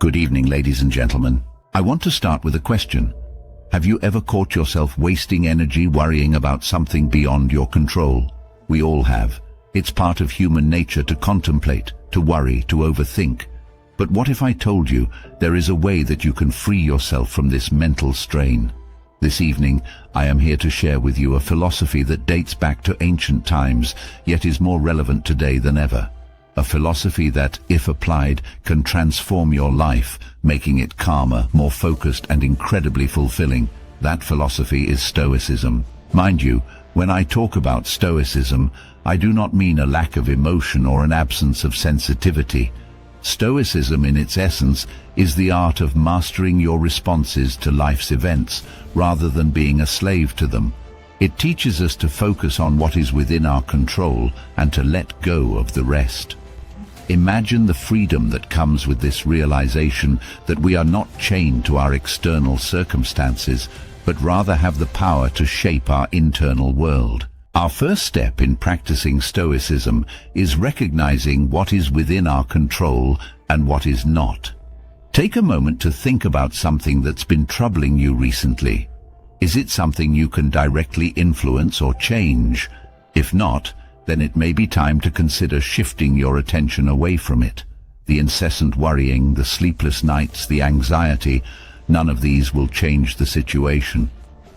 Good evening, ladies and gentlemen. I want to start with a question. Have you ever caught yourself wasting energy worrying about something beyond your control? We all have. It's part of human nature to contemplate, to worry, to overthink. But what if I told you there is a way that you can free yourself from this mental strain? This evening, I am here to share with you a philosophy that dates back to ancient times, yet is more relevant today than ever. A philosophy that, if applied, can transform your life, making it calmer, more focused, and incredibly fulfilling. That philosophy is Stoicism. Mind you, when I talk about Stoicism, I do not mean a lack of emotion or an absence of sensitivity. Stoicism, in its essence, is the art of mastering your responses to life's events, rather than being a slave to them. It teaches us to focus on what is within our control and to let go of the rest. Imagine the freedom that comes with this realization that we are not chained to our external circumstances, but rather have the power to shape our internal world. Our first step in practicing Stoicism is recognizing what is within our control and what is not. Take a moment to think about something that's been troubling you recently. Is it something you can directly influence or change? If not, then it may be time to consider shifting your attention away from it. The incessant worrying, the sleepless nights, the anxiety, none of these will change the situation.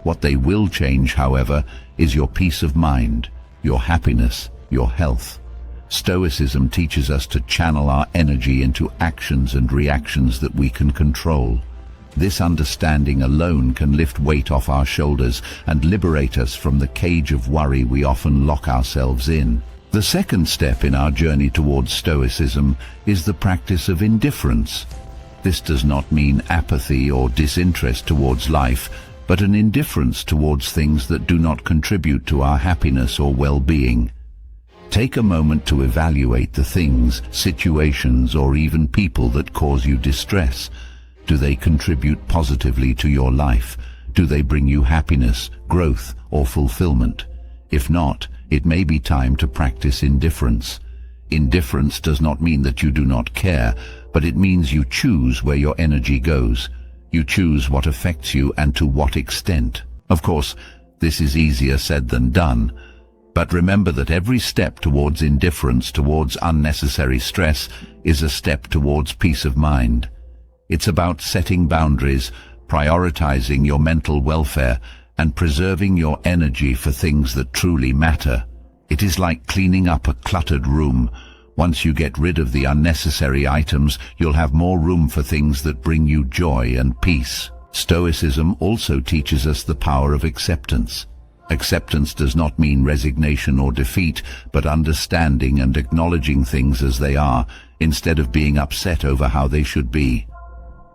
What they will change, however, is your peace of mind, your happiness, your health. Stoicism teaches us to channel our energy into actions and reactions that we can control. This understanding alone can lift weight off our shoulders and liberate us from the cage of worry we often lock ourselves in. The second step in our journey towards Stoicism is the practice of indifference. This does not mean apathy or disinterest towards life, but an indifference towards things that do not contribute to our happiness or well-being. Take a moment to evaluate the things, situations, or even people that cause you distress. Do they contribute positively to your life? Do they bring you happiness, growth, or fulfillment? If not, it may be time to practice indifference. Indifference does not mean that you do not care, but it means you choose where your energy goes. You choose what affects you and to what extent. Of course, this is easier said than done. But remember that every step towards indifference, towards unnecessary stress, is a step towards peace of mind. It's about setting boundaries, prioritizing your mental welfare, and preserving your energy for things that truly matter. It is like cleaning up a cluttered room. Once you get rid of the unnecessary items, you'll have more room for things that bring you joy and peace. Stoicism also teaches us the power of acceptance. Acceptance does not mean resignation or defeat, but understanding and acknowledging things as they are, instead of being upset over how they should be.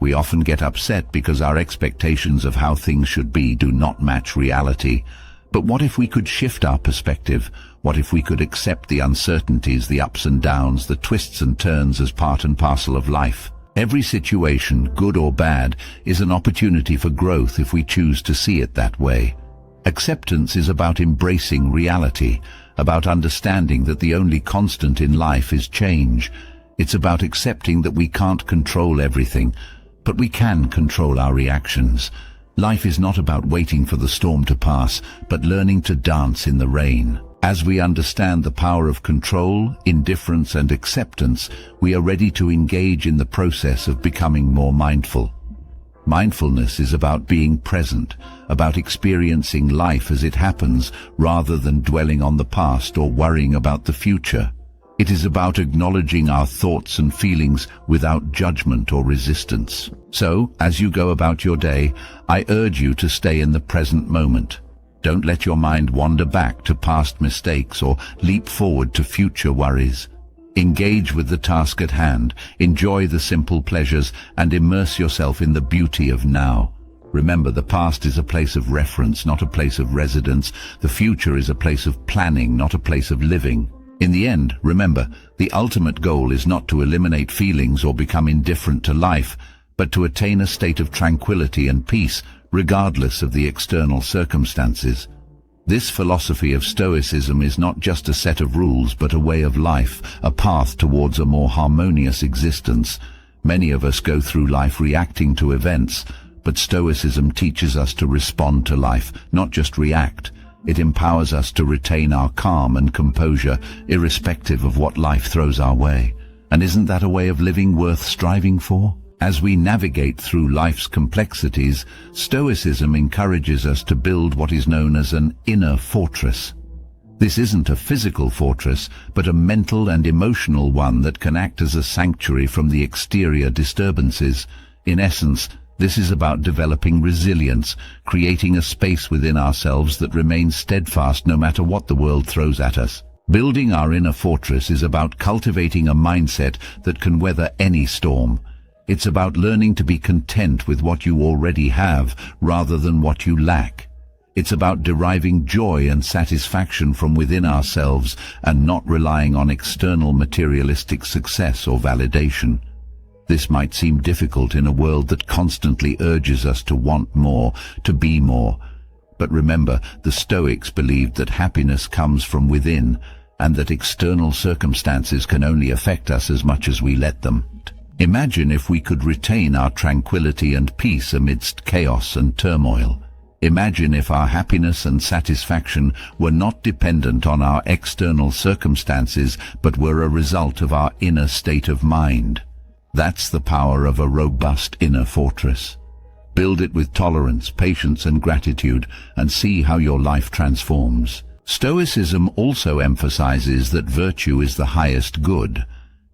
We often get upset because our expectations of how things should be do not match reality. But what if we could shift our perspective? What if we could accept the uncertainties, the ups and downs, the twists and turns as part and parcel of life? Every situation, good or bad, is an opportunity for growth if we choose to see it that way. Acceptance is about embracing reality, about understanding that the only constant in life is change. It's about accepting that we can't control everything, but we can control our reactions. Life is not about waiting for the storm to pass, but learning to dance in the rain. As we understand the power of control, indifference, and acceptance, we are ready to engage in the process of becoming more mindful. Mindfulness is about being present, about experiencing life as it happens, rather than dwelling on the past or worrying about the future. It is about acknowledging our thoughts and feelings without judgment or resistance. So, as you go about your day, I urge you to stay in the present moment. Don't let your mind wander back to past mistakes or leap forward to future worries. Engage with the task at hand, enjoy the simple pleasures, and immerse yourself in the beauty of now. Remember, the past is a place of reference, not a place of residence. The future is a place of planning, not a place of living. In the end, remember, the ultimate goal is not to eliminate feelings or become indifferent to life, but to attain a state of tranquility and peace, regardless of the external circumstances. This philosophy of Stoicism is not just a set of rules, but a way of life, a path towards a more harmonious existence. Many of us go through life reacting to events, but Stoicism teaches us to respond to life, not just react. It empowers us to retain our calm and composure, irrespective of what life throws our way. And isn't that a way of living worth striving for? As we navigate through life's complexities, Stoicism encourages us to build what is known as an inner fortress. This isn't a physical fortress, but a mental and emotional one that can act as a sanctuary from the exterior disturbances. In essence, this is about developing resilience, creating a space within ourselves that remains steadfast no matter what the world throws at us. Building our inner fortress is about cultivating a mindset that can weather any storm. It's about learning to be content with what you already have rather than what you lack. It's about deriving joy and satisfaction from within ourselves and not relying on external materialistic success or validation. This might seem difficult in a world that constantly urges us to want more, to be more. But remember, the Stoics believed that happiness comes from within, and that external circumstances can only affect us as much as we let them. Imagine if we could retain our tranquility and peace amidst chaos and turmoil. Imagine if our happiness and satisfaction were not dependent on our external circumstances, but were a result of our inner state of mind. That's the power of a robust inner fortress. Build it with tolerance, patience, and gratitude, and see how your life transforms. Stoicism also emphasizes that virtue is the highest good.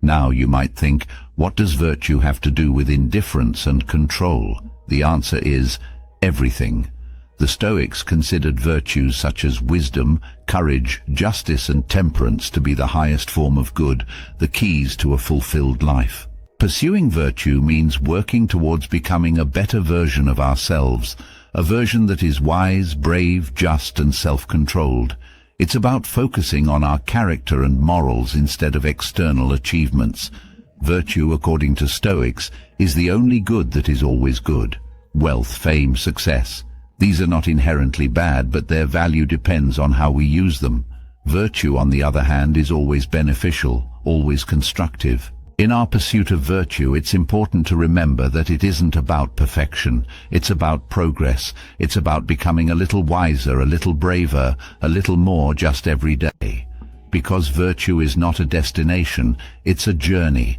Now you might think, what does virtue have to do with indifference and control? The answer is everything. The Stoics considered virtues such as wisdom, courage, justice, and temperance to be the highest form of good, the keys to a fulfilled life. Pursuing virtue means working towards becoming a better version of ourselves, a version that is wise, brave, just, and self-controlled. It's about focusing on our character and morals instead of external achievements. Virtue, according to Stoics, is the only good that is always good. Wealth, fame, success. These are not inherently bad, but their value depends on how we use them. Virtue, on the other hand, is always beneficial, always constructive. In our pursuit of virtue, it's important to remember that it isn't about perfection. It's about progress. It's about becoming a little wiser, a little braver, a little more just every day. Because virtue is not a destination, it's a journey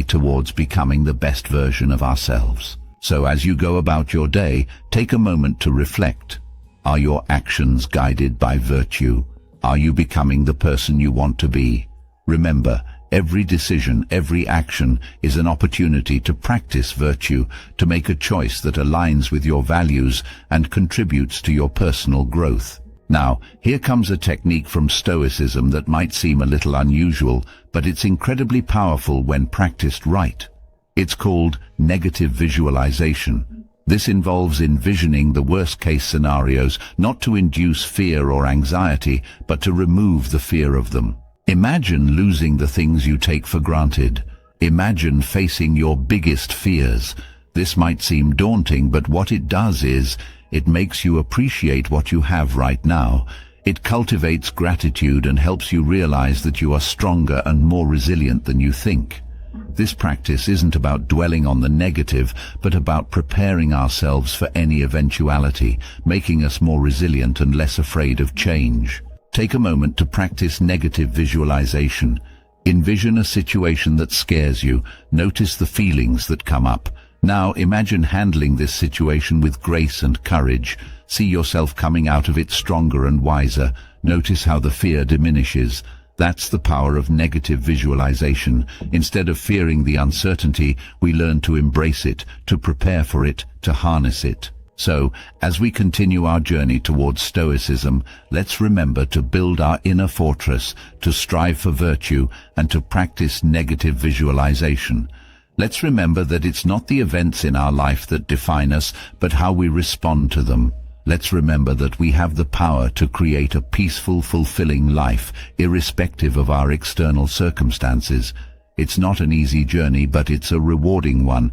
towards becoming the best version of ourselves. So as you go about your day, take a moment to reflect. Are your actions guided by virtue? Are you becoming the person you want to be? Remember, every decision, every action is an opportunity to practice virtue, to make a choice that aligns with your values and contributes to your personal growth. Now, here comes a technique from Stoicism that might seem a little unusual, but it's incredibly powerful when practiced right. It's called negative visualization. This involves envisioning the worst-case scenarios, not to induce fear or anxiety, but to remove the fear of them. Imagine losing the things you take for granted. Imagine facing your biggest fears. This might seem daunting, but what it does is, it makes you appreciate what you have right now. It cultivates gratitude and helps you realize that you are stronger and more resilient than you think. This practice isn't about dwelling on the negative, but about preparing ourselves for any eventuality, making us more resilient and less afraid of change. Take a moment to practice negative visualization. Envision a situation that scares you. Notice the feelings that come up. Now imagine handling this situation with grace and courage. See yourself coming out of it stronger and wiser. Notice how the fear diminishes. That's the power of negative visualization. Instead of fearing the uncertainty, we learn to embrace it, to prepare for it, to harness it. So, as we continue our journey towards Stoicism, let's remember to build our inner fortress, to strive for virtue, and to practice negative visualization. Let's remember that it's not the events in our life that define us, but how we respond to them. Let's remember that we have the power to create a peaceful, fulfilling life, irrespective of our external circumstances. It's not an easy journey, but it's a rewarding one.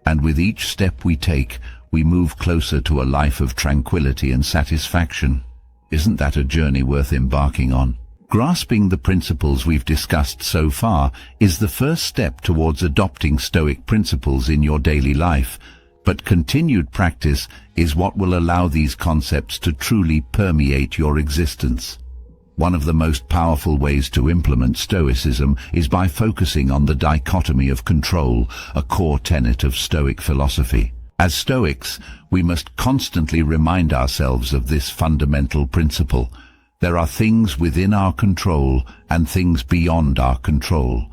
And with each step we take, we move closer to a life of tranquility and satisfaction. Isn't that a journey worth embarking on? Grasping the principles we've discussed so far is the first step towards adopting Stoic principles in your daily life, but continued practice is what will allow these concepts to truly permeate your existence. One of the most powerful ways to implement Stoicism is by focusing on the dichotomy of control, a core tenet of Stoic philosophy. As Stoics, we must constantly remind ourselves of this fundamental principle. There are things within our control and things beyond our control.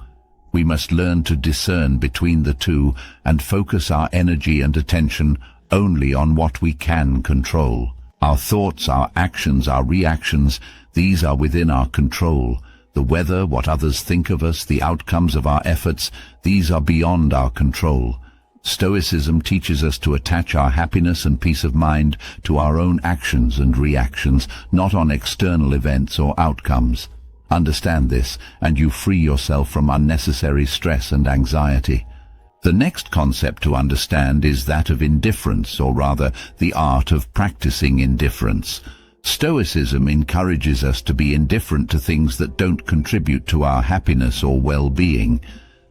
We must learn to discern between the two and focus our energy and attention only on what we can control. Our thoughts, our actions, our reactions, these are within our control. The weather, what others think of us, the outcomes of our efforts, these are beyond our control. Stoicism teaches us to attach our happiness and peace of mind to our own actions and reactions, not on external events or outcomes. Understand this, and you free yourself from unnecessary stress and anxiety. The next concept to understand is that of indifference, or rather, the art of practicing indifference. Stoicism encourages us to be indifferent to things that don't contribute to our happiness or well-being.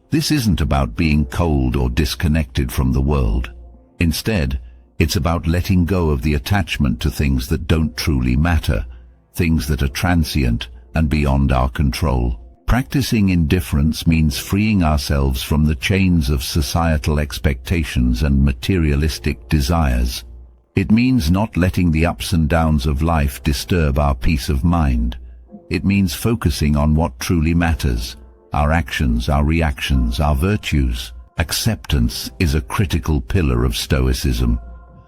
This isn't about being cold or disconnected from the world. Instead, it's about letting go of the attachment to things that don't truly matter, things that are transient and beyond our control. Practicing indifference means freeing ourselves from the chains of societal expectations and materialistic desires. It means not letting the ups and downs of life disturb our peace of mind. It means focusing on what truly matters, our actions, our reactions, our virtues. Acceptance is a critical pillar of Stoicism.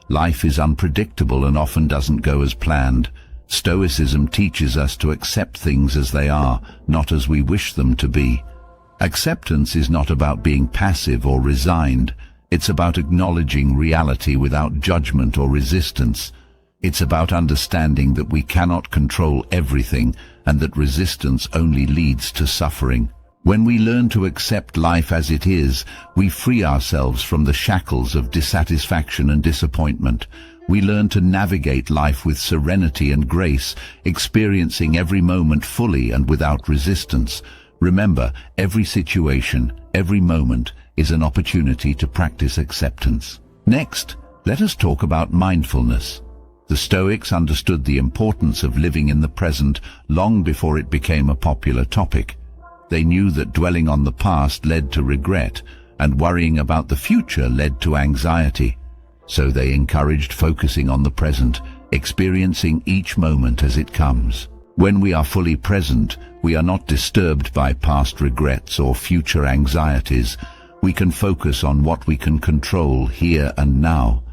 Life is unpredictable and often doesn't go as planned. Stoicism teaches us to accept things as they are, not as we wish them to be. Acceptance is not about being passive or resigned. It's about acknowledging reality without judgment or resistance. It's about understanding that we cannot control everything and that resistance only leads to suffering. When we learn to accept life as it is, we free ourselves from the shackles of dissatisfaction and disappointment. We learn to navigate life with serenity and grace, experiencing every moment fully and without resistance. Remember, every situation, every moment is an opportunity to practice acceptance. Next, let us talk about mindfulness. The Stoics understood the importance of living in the present long before it became a popular topic. They knew that dwelling on the past led to regret, and worrying about the future led to anxiety. So they encouraged focusing on the present, experiencing each moment as it comes. When we are fully present, we are not disturbed by past regrets or future anxieties. We can focus on what we can control here and now.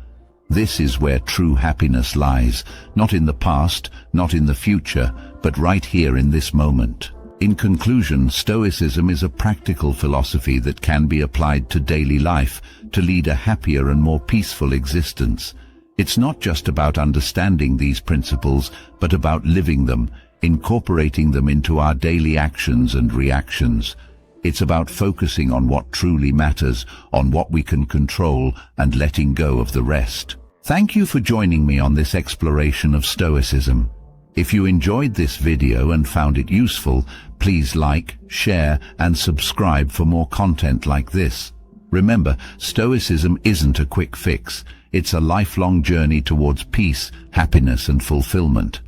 This is where true happiness lies, not in the past, not in the future, but right here in this moment. In conclusion, Stoicism is a practical philosophy that can be applied to daily life to lead a happier and more peaceful existence. It's not just about understanding these principles, but about living them, incorporating them into our daily actions and reactions. It's about focusing on what truly matters, on what we can control, and letting go of the rest. Thank you for joining me on this exploration of Stoicism. If you enjoyed this video and found it useful, please like, share, and subscribe for more content like this. Remember, Stoicism isn't a quick fix. It's a lifelong journey towards peace, happiness, and fulfillment.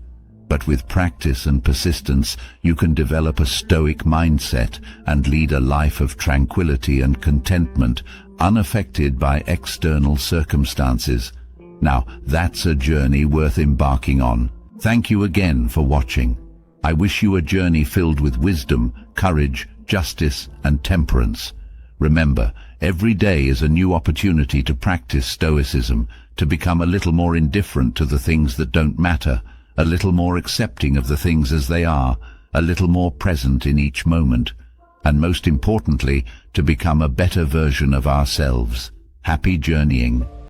But with practice and persistence, you can develop a Stoic mindset and lead a life of tranquility and contentment, unaffected by external circumstances. Now, that's a journey worth embarking on. Thank you again for watching. I wish you a journey filled with wisdom, courage, justice, and temperance. Remember, every day is a new opportunity to practice Stoicism, to become a little more indifferent to the things that don't matter, a little more accepting of the things as they are, a little more present in each moment, and most importantly, to become a better version of ourselves. Happy journeying.